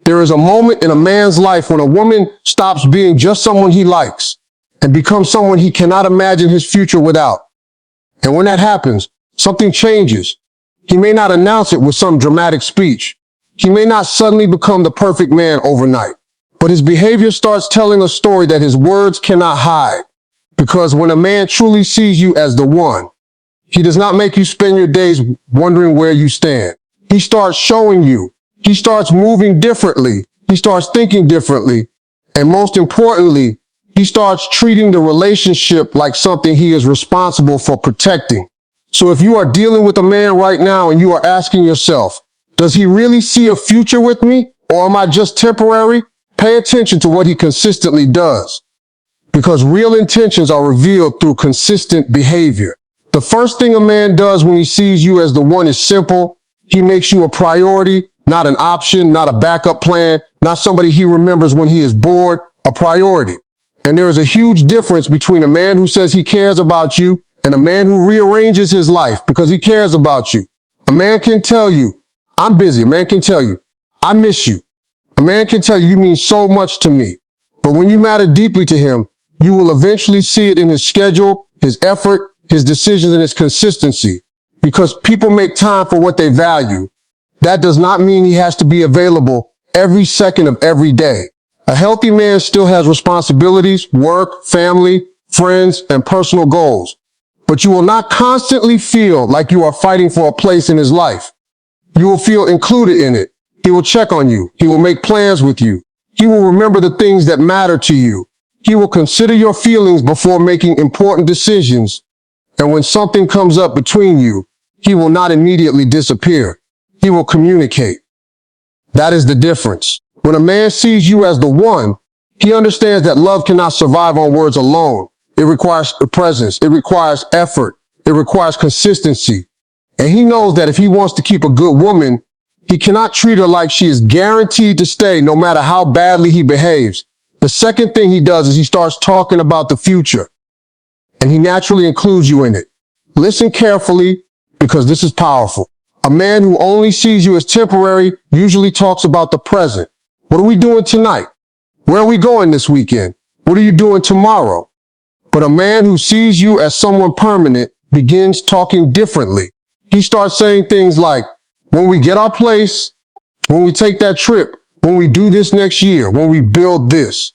There is a moment in a man's life when a woman stops being just someone he likes and becomes someone he cannot imagine his future without. And when that happens, something changes. He may not announce it with some dramatic speech. He may not suddenly become the perfect man overnight, but his behavior starts telling a story that his words cannot hide. Because when a man truly sees you as the one, he does not make you spend your days wondering where you stand. He starts showing you. He starts moving differently. He starts thinking differently. And most importantly, he starts treating the relationship like something he is responsible for protecting. So if you are dealing with a man right now and you are asking yourself, does he really see a future with me, or am I just temporary? Pay attention to what he consistently does, because real intentions are revealed through consistent behavior. The first thing a man does when he sees you as the one is simple. He makes you a priority, not an option, not a backup plan, not somebody he remembers when he is bored, a priority. And there is a huge difference between a man who says he cares about you and a man who rearranges his life because he cares about you. A man can tell you, I'm busy. A man can tell you, I miss you. A man can tell you, you mean so much to me. But when you matter deeply to him, you will eventually see it in his schedule, his effort, his decisions, and his consistency. Because people make time for what they value. That does not mean he has to be available every second of every day. A healthy man still has responsibilities, work, family, friends, and personal goals. But you will not constantly feel like you are fighting for a place in his life. You will feel included in it. He will check on you. He will make plans with you. He will remember the things that matter to you. He will consider your feelings before making important decisions. And when something comes up between you, he will not immediately disappear. He will communicate. That is the difference. When a man sees you as the one, he understands that love cannot survive on words alone. It requires presence. It requires effort. It requires consistency. And he knows that if he wants to keep a good woman, he cannot treat her like she is guaranteed to stay no matter how badly he behaves. The second thing he does is he starts talking about the future. And he naturally includes you in it. Listen carefully, because this is powerful. A man who only sees you as temporary usually talks about the present. What are we doing tonight? Where are we going this weekend? What are you doing tomorrow? But a man who sees you as someone permanent begins talking differently. He starts saying things like, when we get our place, when we take that trip, when we do this next year, when we build this.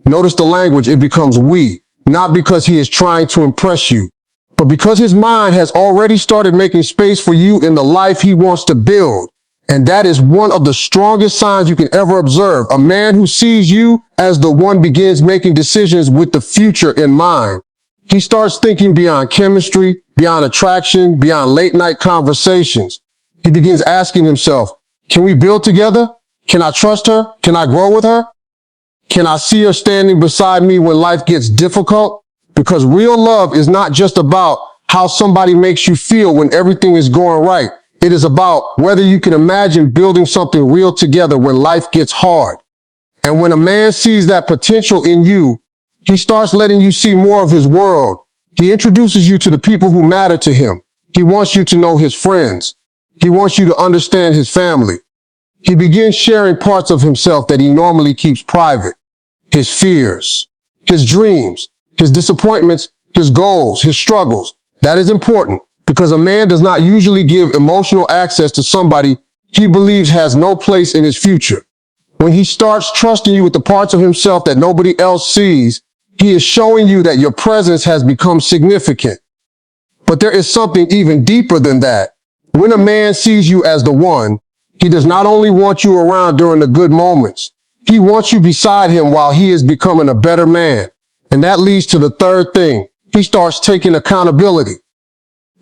Notice the language, it becomes we, not because he is trying to impress you, but because his mind has already started making space for you in the life he wants to build. And that is one of the strongest signs you can ever observe. A man who sees you as the one begins making decisions with the future in mind. He starts thinking beyond chemistry, beyond attraction, beyond late night conversations. He begins asking himself, can we build together? Can I trust her? Can I grow with her? Can I see her standing beside me when life gets difficult? Because real love is not just about how somebody makes you feel when everything is going right. It is about whether you can imagine building something real together when life gets hard. And when a man sees that potential in you, he starts letting you see more of his world. He introduces you to the people who matter to him. He wants you to know his friends. He wants you to understand his family. He begins sharing parts of himself that he normally keeps private. His fears, his dreams, his disappointments, his goals, his struggles. That is important because a man does not usually give emotional access to somebody he believes has no place in his future. When he starts trusting you with the parts of himself that nobody else sees, he is showing you that your presence has become significant. But there is something even deeper than that. When a man sees you as the one, he does not only want you around during the good moments. He wants you beside him while he is becoming a better man. And that leads to the third thing. He starts taking accountability.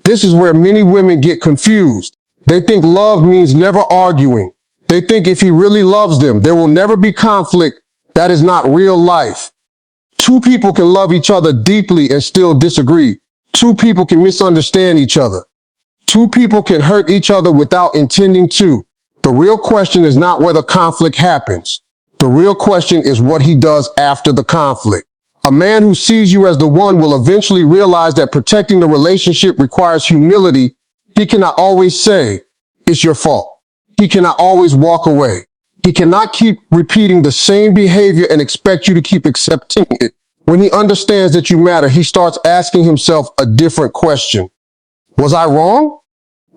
This is where many women get confused. They think love means never arguing. They think if he really loves them, there will never be conflict. That is not real life. Two people can love each other deeply and still disagree. Two people can misunderstand each other. Two people can hurt each other without intending to. The real question is not whether conflict happens. The real question is what he does after the conflict. A man who sees you as the one will eventually realize that protecting the relationship requires humility. He cannot always say, it's your fault. He cannot always walk away. He cannot keep repeating the same behavior and expect you to keep accepting it. When he understands that you matter, he starts asking himself a different question. Was I wrong?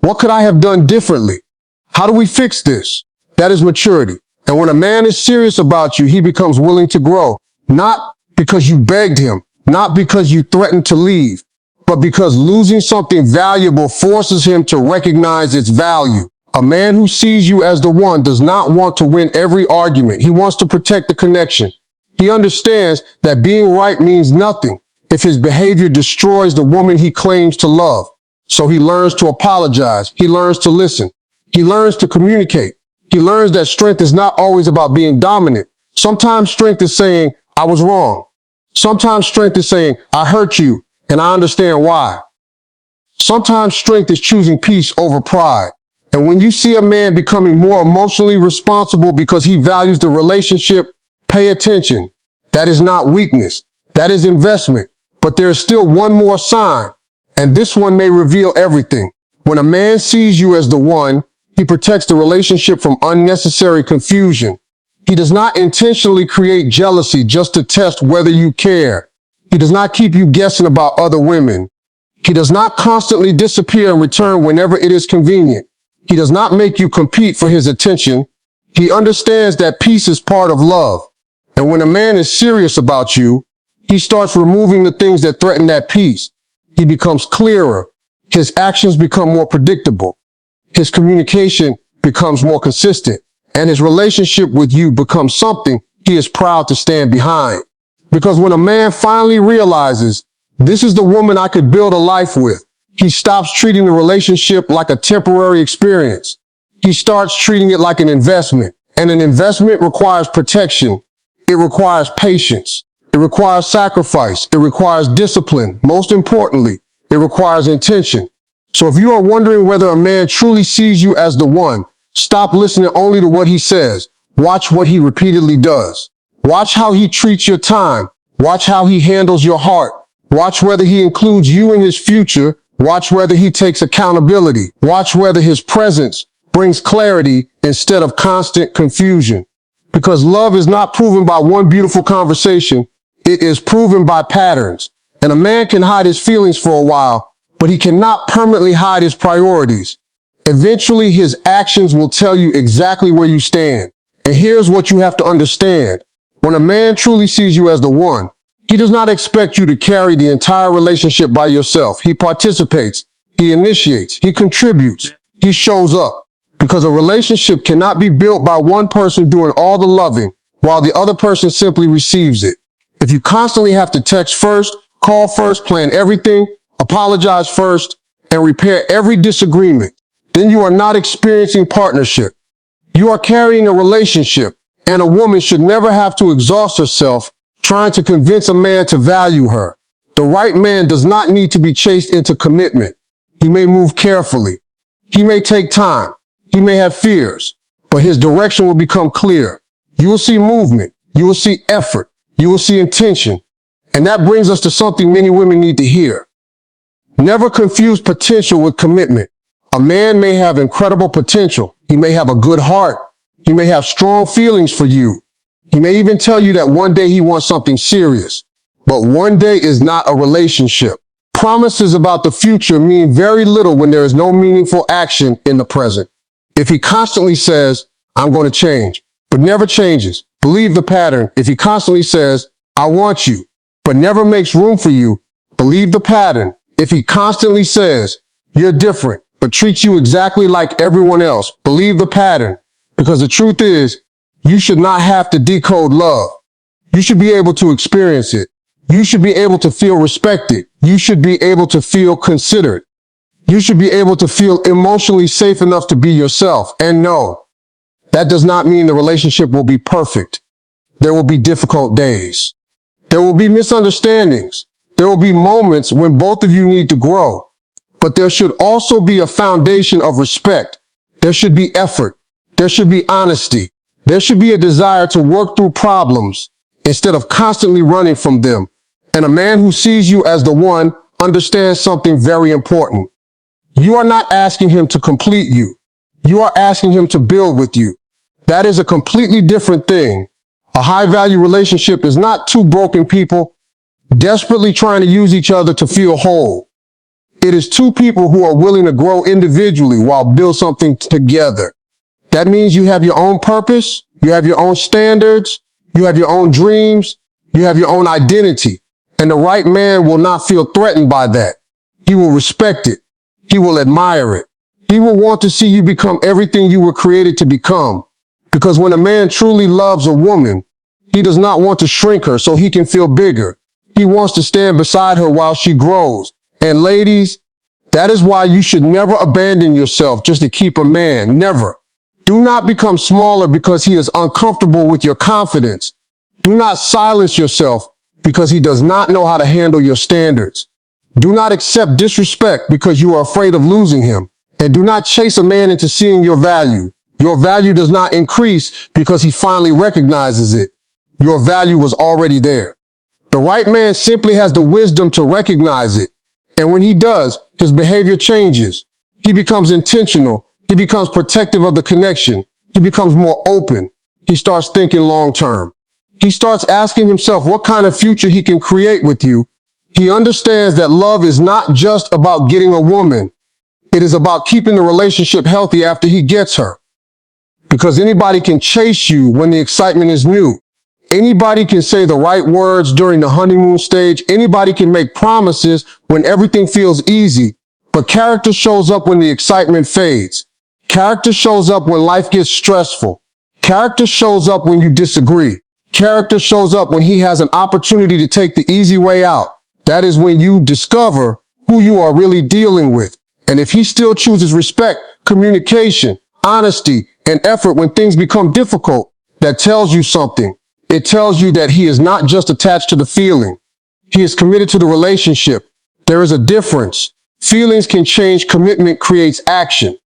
What could I have done differently? How do we fix this? That is maturity. And when a man is serious about you, he becomes willing to grow. Not because you begged him, not because you threatened to leave, but because losing something valuable forces him to recognize its value. A man who sees you as the one does not want to win every argument. He wants to protect the connection. He understands that being right means nothing if his behavior destroys the woman he claims to love. So he learns to apologize. He learns to listen. He learns to communicate. He learns that strength is not always about being dominant. Sometimes strength is saying, I was wrong. Sometimes strength is saying, I hurt you, and I understand why. Sometimes strength is choosing peace over pride. And when you see a man becoming more emotionally responsible because he values the relationship, pay attention. That is not weakness. That is investment. But there is still one more sign, and this one may reveal everything. When a man sees you as the one, he protects the relationship from unnecessary confusion. He does not intentionally create jealousy just to test whether you care. He does not keep you guessing about other women. He does not constantly disappear and return whenever it is convenient. He does not make you compete for his attention. He understands that peace is part of love. And when a man is serious about you, he starts removing the things that threaten that peace. He becomes clearer. His actions become more predictable. His communication becomes more consistent. And his relationship with you becomes something he is proud to stand behind. Because when a man finally realizes, this is the woman I could build a life with, he stops treating the relationship like a temporary experience. He starts treating it like an investment. And an investment requires protection. It requires patience. It requires sacrifice. It requires discipline. Most importantly, it requires intention. So if you are wondering whether a man truly sees you as the one, stop listening only to what he says. Watch what he repeatedly does. Watch how he treats your time. Watch how he handles your heart. Watch whether he includes you in his future. Watch whether he takes accountability. Watch whether his presence brings clarity instead of constant confusion. Because love is not proven by one beautiful conversation. It is proven by patterns. And a man can hide his feelings for a while, but he cannot permanently hide his priorities. Eventually, his actions will tell you exactly where you stand. And here's what you have to understand. When a man truly sees you as the one, he does not expect you to carry the entire relationship by yourself. He participates, he initiates, he contributes, he shows up. Because a relationship cannot be built by one person doing all the loving while the other person simply receives it. If you constantly have to text first, call first, plan everything, apologize first, and repair every disagreement, then you are not experiencing partnership. You are carrying a relationship, and a woman should never have to exhaust herself trying to convince a man to value her. The right man does not need to be chased into commitment. He may move carefully. He may take time. He may have fears, but his direction will become clear. You will see movement. You will see effort. You will see intention. And that brings us to something many women need to hear. Never confuse potential with commitment. A man may have incredible potential. He may have a good heart. He may have strong feelings for you. He may even tell you that one day he wants something serious. But one day is not a relationship. Promises about the future mean very little when there is no meaningful action in the present. If he constantly says, I'm going to change, but never changes, believe the pattern. If he constantly says, I want you, but never makes room for you, believe the pattern. If he constantly says, you're different, but treats you exactly like everyone else, believe the pattern. Because the truth is, you should not have to decode love. You should be able to experience it. You should be able to feel respected. You should be able to feel considered. You should be able to feel emotionally safe enough to be yourself. And no, that does not mean the relationship will be perfect. There will be difficult days. There will be misunderstandings. There will be moments when both of you need to grow. But there should also be a foundation of respect. There should be effort. There should be honesty. There should be a desire to work through problems instead of constantly running from them. And a man who sees you as the one understands something very important. You are not asking him to complete you. You are asking him to build with you. That is a completely different thing. A high-value relationship is not two broken people desperately trying to use each other to feel whole. It is two people who are willing to grow individually while build something together. That means you have your own purpose, you have your own standards, you have your own dreams, you have your own identity. And the right man will not feel threatened by that. He will respect it. He will admire it. He will want to see you become everything you were created to become. Because when a man truly loves a woman, he does not want to shrink her so he can feel bigger. He wants to stand beside her while she grows. And ladies, that is why you should never abandon yourself just to keep a man. Never. Do not become smaller because he is uncomfortable with your confidence. Do not silence yourself because he does not know how to handle your standards. Do not accept disrespect because you are afraid of losing him. And do not chase a man into seeing your value. Your value does not increase because he finally recognizes it. Your value was already there. The right man simply has the wisdom to recognize it. And when he does, his behavior changes. He becomes intentional. He becomes protective of the connection. He becomes more open. He starts thinking long term. He starts asking himself what kind of future he can create with you. He understands that love is not just about getting a woman. It is about keeping the relationship healthy after he gets her. Because anybody can chase you when the excitement is new. Anybody can say the right words during the honeymoon stage. Anybody can make promises when everything feels easy. But character shows up when the excitement fades. Character shows up when life gets stressful. Character shows up when you disagree. Character shows up when he has an opportunity to take the easy way out. That is when you discover who you are really dealing with. And if he still chooses respect, communication, honesty, and effort when things become difficult, that tells you something. It tells you that he is not just attached to the feeling. He is committed to the relationship. There is a difference. Feelings can change. Commitment creates action.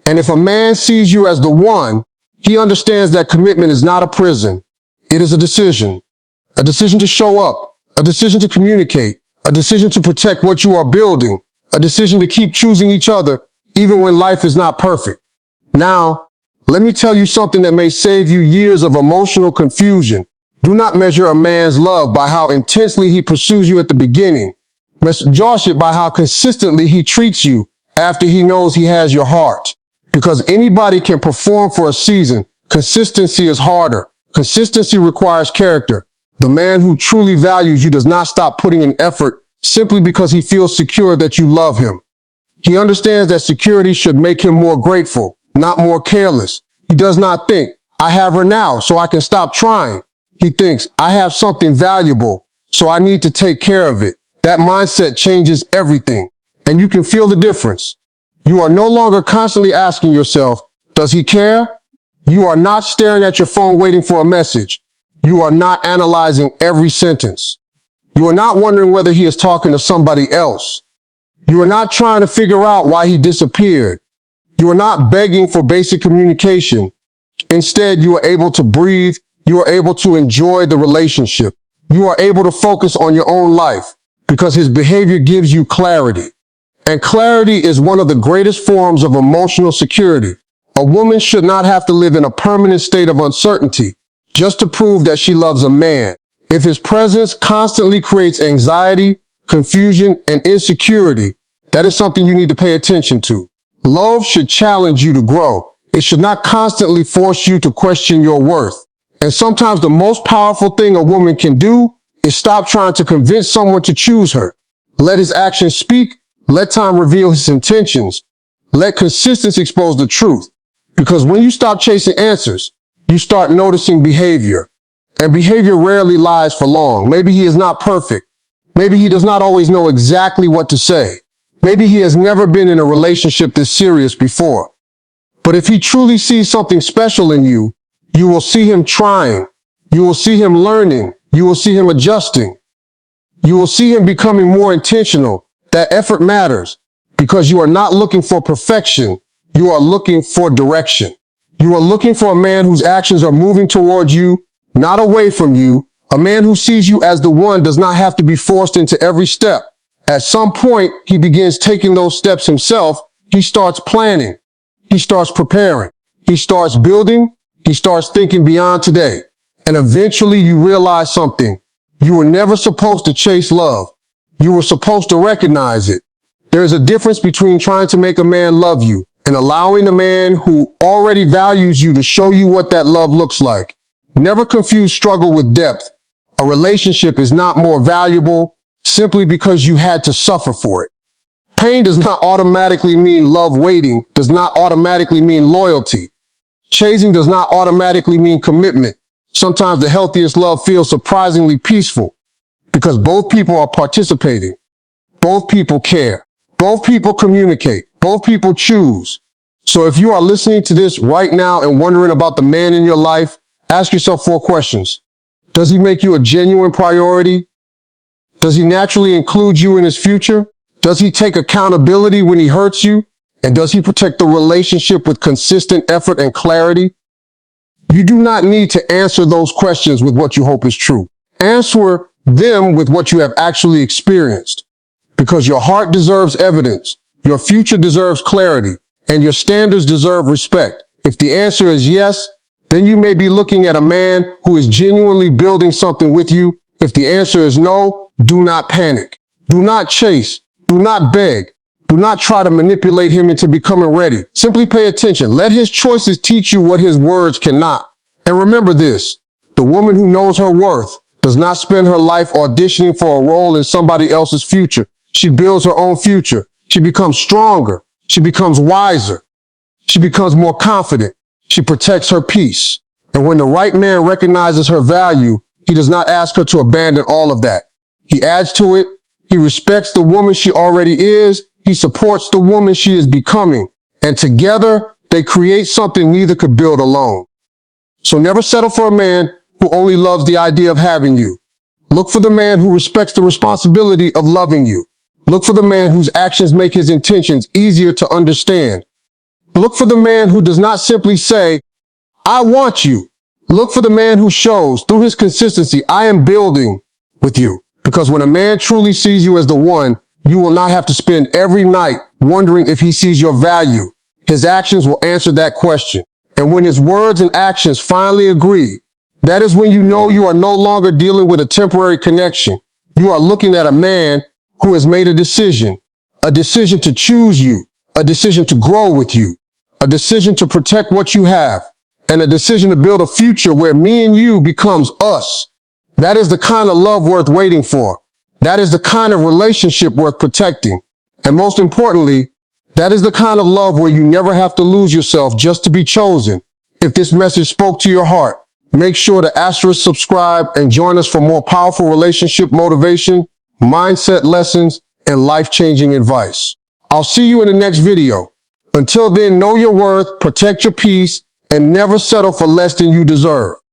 And if a man sees you as the one, he understands that commitment is not a prison. It is a decision to show up, a decision to communicate, a decision to protect what you are building, a decision to keep choosing each other even when life is not perfect. Now, let me tell you something that may save you years of emotional confusion. Do not measure a man's love by how intensely he pursues you at the beginning. Judge it by how consistently he treats you after he knows he has your heart. Because anybody can perform for a season. Consistency is harder. Consistency requires character. The man who truly values you does not stop putting in effort simply because he feels secure that you love him. He understands that security should make him more grateful, not more careless. He does not think, I have her now, so I can stop trying. He thinks, I have something valuable, so I need to take care of it. That mindset changes everything, and you can feel the difference. You are no longer constantly asking yourself, does he care? You are not staring at your phone waiting for a message. You are not analyzing every sentence. You are not wondering whether he is talking to somebody else. You are not trying to figure out why he disappeared. You are not begging for basic communication. Instead, you are able to breathe. You are able to enjoy the relationship. You are able to focus on your own life because his behavior gives you clarity. And clarity is one of the greatest forms of emotional security. A woman should not have to live in a permanent state of uncertainty just to prove that she loves a man. If his presence constantly creates anxiety, confusion, and insecurity, that is something you need to pay attention to. Love should challenge you to grow. It should not constantly force you to question your worth. And sometimes the most powerful thing a woman can do is stop trying to convince someone to choose her. Let his actions speak. Let time reveal his intentions. Let consistency expose the truth. Because when you stop chasing answers, you start noticing behavior. And behavior rarely lies for long. Maybe he is not perfect. Maybe he does not always know exactly what to say. Maybe he has never been in a relationship this serious before. But if he truly sees something special in you, you will see him trying. You will see him learning. You will see him adjusting. You will see him becoming more intentional. That effort matters because you are not looking for perfection. You are looking for direction. You are looking for a man whose actions are moving towards you, not away from you. A man who sees you as the one does not have to be forced into every step. At some point, he begins taking those steps himself. He starts planning. He starts preparing. He starts building. He starts thinking beyond today. And eventually you realize something. You were never supposed to chase love. You were supposed to recognize it. There is a difference between trying to make a man love you and allowing a man who already values you to show you what that love looks like. Never confuse struggle with depth. A relationship is not more valuable simply because you had to suffer for it. Pain does not automatically mean love. Waiting does not automatically mean loyalty. Chasing does not automatically mean commitment. Sometimes the healthiest love feels surprisingly peaceful because both people are participating. Both people care. Both people communicate. Both people choose. So if you are listening to this right now and wondering about the man in your life, ask yourself 4 questions. Does he make you a genuine priority? Does he naturally include you in his future? Does he take accountability when he hurts you? And does he protect the relationship with consistent effort and clarity? You do not need to answer those questions with what you hope is true. Answer them with what you have actually experienced. Because your heart deserves evidence, your future deserves clarity, and your standards deserve respect. If the answer is yes, then you may be looking at a man who is genuinely building something with you. If the answer is no, do not panic. Do not chase. Do not beg. Do not try to manipulate him into becoming ready. Simply pay attention. Let his choices teach you what his words cannot. And remember this, the woman who knows her worth does not spend her life auditioning for a role in somebody else's future. She builds her own future. She becomes stronger. She becomes wiser. She becomes more confident. She protects her peace. And when the right man recognizes her value, he does not ask her to abandon all of that. He adds to it. He respects the woman she already is. He supports the woman she is becoming. And together, they create something neither could build alone. So never settle for a man who only loves the idea of having you. Look for the man who respects the responsibility of loving you. Look for the man whose actions make his intentions easier to understand. Look for the man who does not simply say, I want you. Look for the man who shows through his consistency, I am building with you. Because when a man truly sees you as the one, you will not have to spend every night wondering if he sees your value. His actions will answer that question. And when his words and actions finally agree, that is when you know you are no longer dealing with a temporary connection. You are looking at a man who has made a decision to choose you, a decision to grow with you, a decision to protect what you have, and a decision to build a future where me and you becomes us. That is the kind of love worth waiting for. That is the kind of relationship worth protecting. And most importantly, that is the kind of love where you never have to lose yourself just to be chosen. If this message spoke to your heart, make sure to * subscribe and join us for more powerful relationship motivation, mindset lessons, and life-changing advice. I'll see you in the next video. Until then, know your worth, protect your peace, and never settle for less than you deserve.